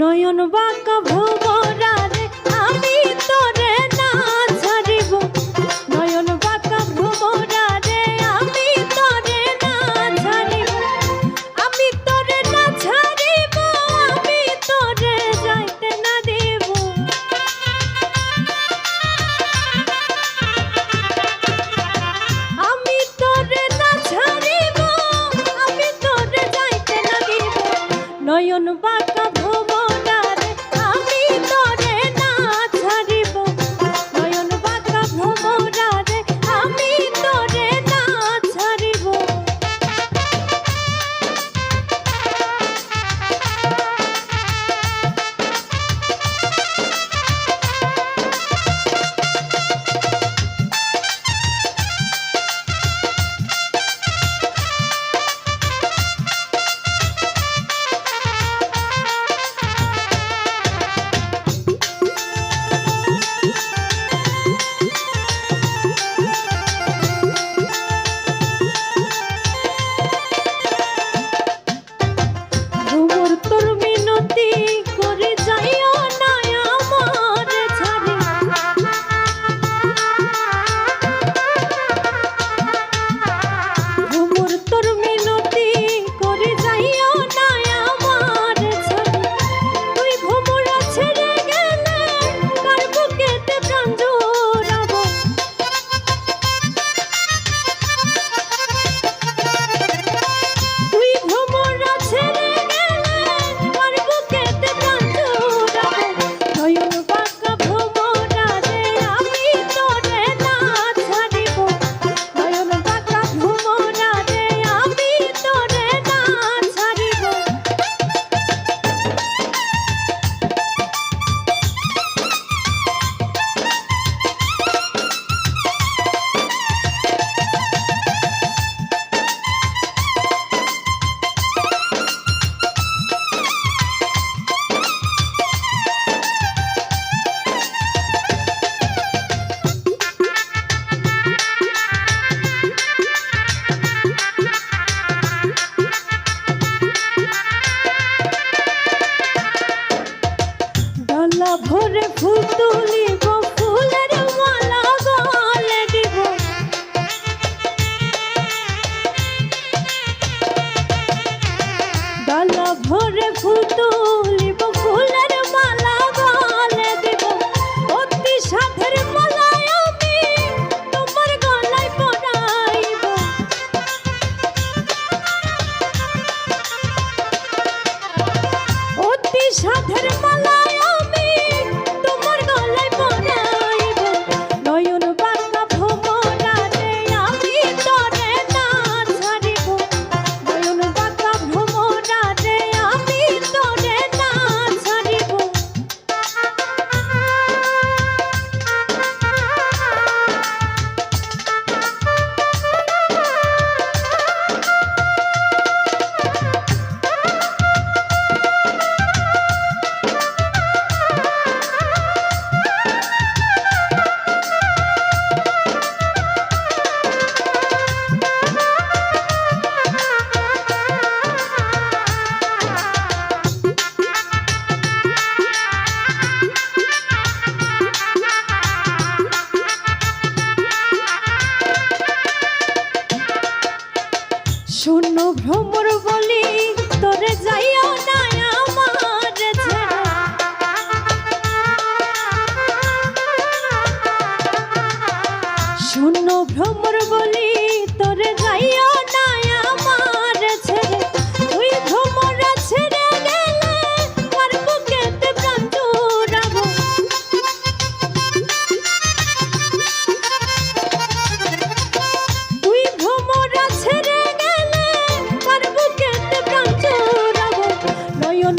নয়ন বাঁকা ভ্রমরারে আমি তোরে না ছাড়িব, নয়ন বাঁকা ভ্রমরারে আমি তোরে না ছাড়িব, আমি তোরে না ছাড়িব, আমি তোরে যাইতে না দিব। আমি তোরে না ছাড়িব, আমি তোরে যাইতে না দিব। নয়ন বাঁকা ভ্রমরারে আমি তোরে না ছাড়িব, নয়ন বাঁকা ভ্রমরারে আমি তোরে না ছাড়িব। ভরে ফুল তুলিব, ফুলের মালা গলে দিব, ডালা ভরে ফুল তুলিব, ফুলের মালা গলে দিব। অতি সাধের মালায় আমি তোমার গলায় পরাইব, অতি সাধের মালায় শূন্য ভ্রমর বলি তোরে যাইও না আমার ছেড়ে, শূন্য ভ্রমর বলি তোরে যাইও না আমার ছেড়ে। তুই ভ্রমরা ছেড়ে গেলে আমার বুকেতে প্রাণ জুড়াবো, তুই ভ্রমরা ছেড়ে নয়ন